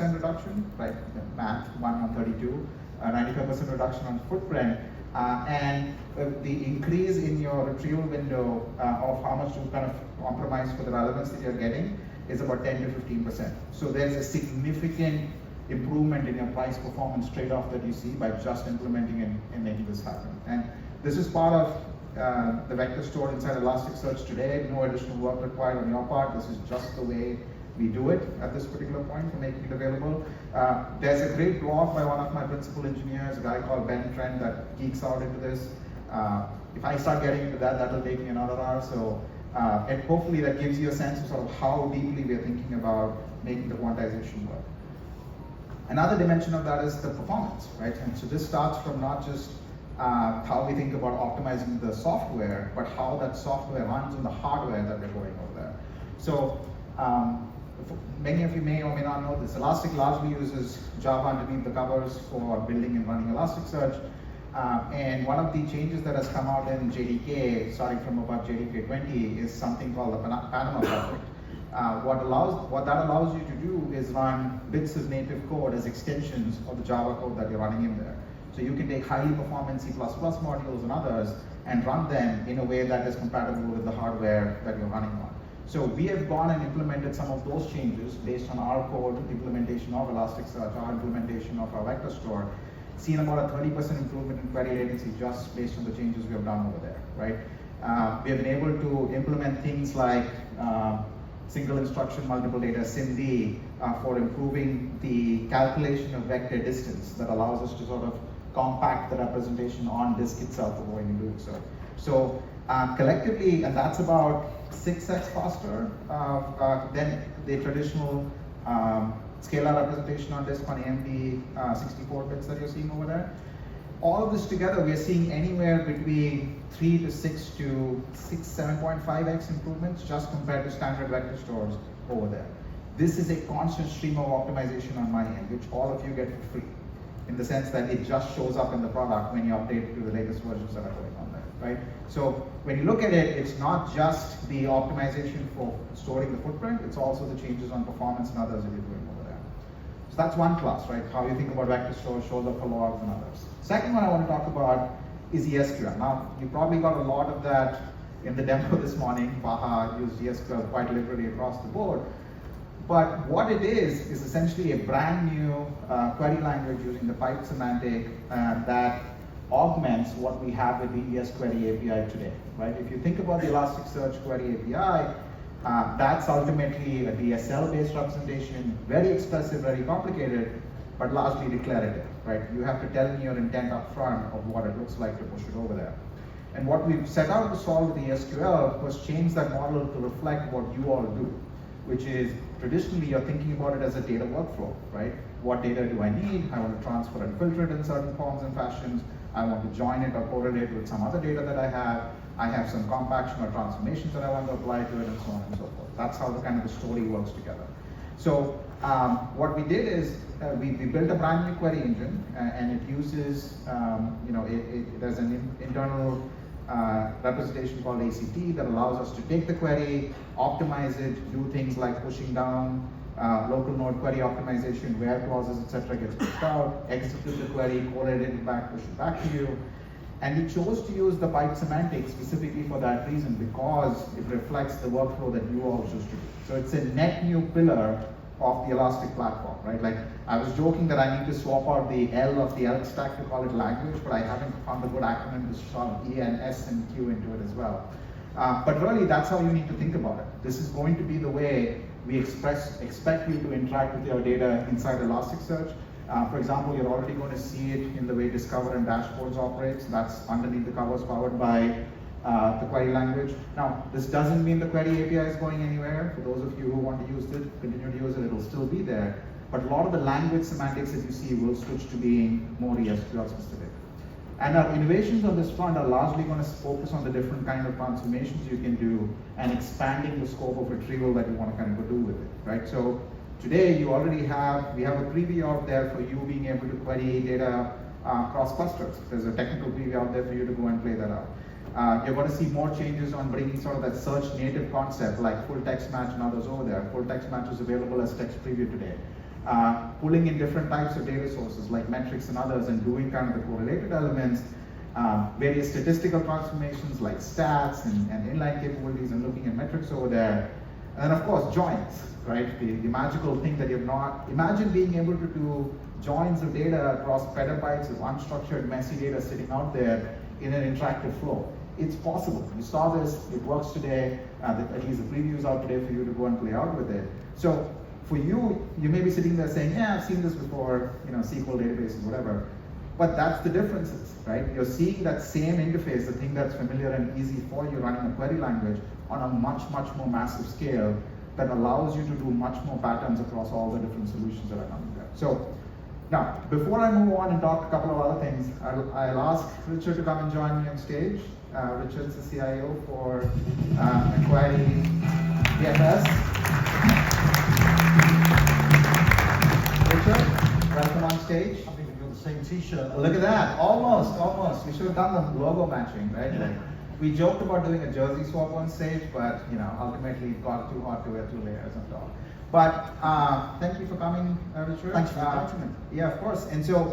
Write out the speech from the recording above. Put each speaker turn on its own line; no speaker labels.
reduction, right? Math 1 on 32, 95% reduction on footprint, and the increase in your retrieval window of how much to kind of compromise for the relevance that you're getting is about 10 to 15%. So there's a significant improvement in your price performance trade-off that you see by just implementing and making this happen. And this is part of the vector store inside Elasticsearch today. No additional work required on your part. This is just the way we do it at this particular point for making it available. There's a great blog by one of my principal engineers, a guy called Ben Trent, that geeks out into this. If I start getting into that, that'll take me another hour. So, and hopefully that gives you a sense of sort of how deeply we're thinking about making the quantization work. Another dimension of that is the performance, right? And so this starts from not just how we think about optimizing the software, but how that software runs on the hardware that we're going over there. So many of you may or may not know this. Elastic largely uses Java underneath the covers for building and running Elasticsearch. And one of the changes that has come out in JDK, starting from about JDK 20, is something called the Panama project. What that allows you to do is run bits of native code as extensions of the Java code that you're running in there. So you can take highly performant C++ modules and others and run them in a way that is compatible with the hardware that you're running on. So we have gone and implemented some of those changes based on our code implementation of Elasticsearch, our implementation of our vector store, seen about a 30% improvement in query latency just based on the changes we have done over there, right? We have been able to implement things like single instruction multiple data SIMD for improving the calculation of vector distance that allows us to sort of compact the representation on disk itself when you do so. So collectively, and that's about 6x faster than the traditional scalar representation on disk on AMD 64 bits that you're seeing over there. All of this together, we are seeing anywhere between 3 to 6 to 7.5x improvements just compared to standard vector stores over there. This is a constant stream of optimization on my end, which all of you get for free, in the sense that it just shows up in the product when you update it to the latest versions that are going on there, right? So when you look at it, it's not just the optimization for storing the footprint, it's also the changes on performance and others that you're doing over there. So that's one class, right? How you think about vector stores, shows up for logs and others. Second one I want to talk about is ESQL. Now, you probably got a lot of that in the demo this morning. Baha used ESQL quite literally across the board. But what it is essentially a brand new query language using the pipe semantic that augments what we have with the ES Query API today, right? If you think about the Elasticsearch Query API, that's ultimately a DSL-based representation, very expressive, very complicated, but largely declarative, right? You have to tell me your intent up front of what it looks like to push it over there. And what we've set out to solve with the SQL was change that model to reflect what you all do, which is traditionally you're thinking about it as a data workflow, right? What data do I need? I want to transfer and filter it in certain forms and fashions. I want to join it or correlate with some other data that I have. I have some compaction or transformations that I want to apply to it, and so on and so forth. That's how the kind of the story works together. So what we did is we built a brand new query engine, and it uses, there's an internal representation called ACT that allows us to take the query, optimize it, do things like pushing down local node query optimization, where clauses, etc. gets pushed out, execute the query, correlate it back, push it back to you. And we chose to use the pipe semantics specifically for that reason, because it reflects the workflow that you all choose to do. So it's a net new pillar of the Elastic platform, right? Like I was joking that I need to swap out the L of the Elk stack to call it language, but I haven't found a good acronym to shove E and S and Q into it as well. But really, that's how you need to think about it. This is going to be the way we expect you to interact with your data inside Elasticsearch. For example, you're already going to see it in the way Discover and Dashboards operates. That's underneath the covers powered by the query language. Now, this doesn't mean the query API is going anywhere. For those of you who want to use it, continue to use it, it'll still be there. But a lot of the language semantics that you see will switch to being more ESQL specific. And our innovations on this front are largely going to focus on the different kind of transformations you can do and expanding the scope of retrieval that you want to kind of go do with it, right? So today you already we have a preview out there for you being able to query data across clusters. There's a technical preview out there for you to go and play that out. You're going to see more changes on bringing sort of that search native concept like full text match and others over there. Full text match is available as text preview today. pulling in different types of data sources like metrics and others and doing kind of the correlated elements, various statistical transformations like stats and inline capabilities and looking at metrics over there. And of course, joins, right? The magical thing that you've not, imagine being able to do joins of data across petabytes of unstructured, messy data sitting out there in an interactive flow. It's possible. You saw this, it works today, at least the preview's out today for you to go and play out with it. So for you, you may be sitting there saying, yeah, I've seen this before, SQL databases, whatever. But that's the differences, right? You're seeing that same interface, the thing that's familiar and easy for you running a query language on a much, much more massive scale that allows you to do much more patterns across all the different solutions that are coming there. So now, before I move on and talk a couple of other things, I'll ask Richard to come and join me on stage. Richard's the CIO for Inquiry DFS. Richard, welcome on stage.
I think we've got the same t-shirt.
Look at that, almost. We should have done the logo matching, right?
Yeah.
Like, we joked about doing a jersey swap on stage, but ultimately it got too hot to wear 2 layers on top. But thank you for coming, Richard.
Thanks for inviting me.
Yeah, of course. And so